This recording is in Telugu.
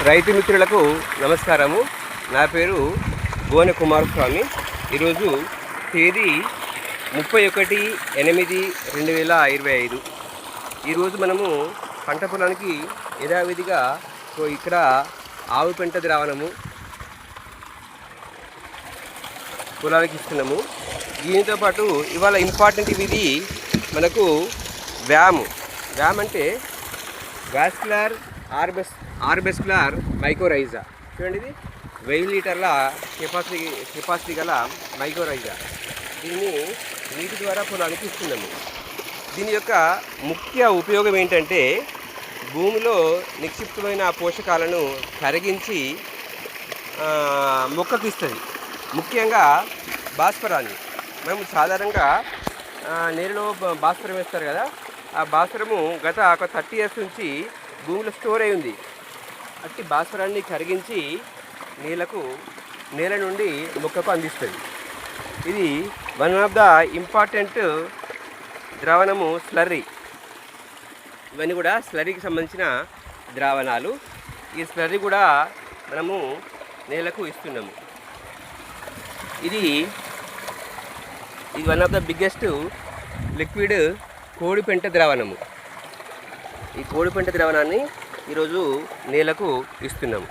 రైతు మిత్రులకు నమస్కారము. నా పేరు గోనె కుమారస్వామి. ఈరోజు తేదీ 31/8/2025. ఈరోజు మనము పంట పొలానికి యథావిధిగా ఇక్కడ ఆవు పెంట ద్రావణము పొలానికి ఇస్తున్నాము. దీనితో పాటు ఇవాళ ఇంపార్టెంట్ ఇది మనకు వ్యామ్ అంటే వాస్కులర్ ఆర్బెస్కులర్ మైకోరైజా. చూడండి, ఇది 1000 లీటర్ల కెపాసిటీ గల మైకోరైజా. దీన్ని నీటి ద్వారా పొలానికి ఇస్తున్నాము. దీని యొక్క ముఖ్య ఉపయోగం ఏంటంటే భూమిలో నిక్షిప్తమైన పోషకాలను కరిగించి మొక్కకు ఇస్తుంది. ముఖ్యంగా భాస్వరాన్ని మేము సాధారణంగా నేలలో భాస్వరం వేస్తారు కదా, ఆ భాస్వరము గత ఒక 30 years నుంచి భూమిలో స్టోర్ అయి ఉంది. అట్టి భాస్వరాన్ని కరిగించి నేల నుండి మొక్కకు అందిస్తుంది. ఇది వన్ ఆఫ్ ద ఇంపార్టెంట్ ద్రావణము స్లర్రీ. ఇవన్నీ కూడా స్లర్రీకి సంబంధించిన ద్రావణాలు. ఈ స్లర్రీ కూడా మనము నేలకు ఇస్తున్నాము. ఇది one of the biggest liquid కోడిపెంట ద్రావణము. ఈ కోడిపెంట ద్రావణాన్ని ఈరోజు నేలకు ఇస్తున్నాము.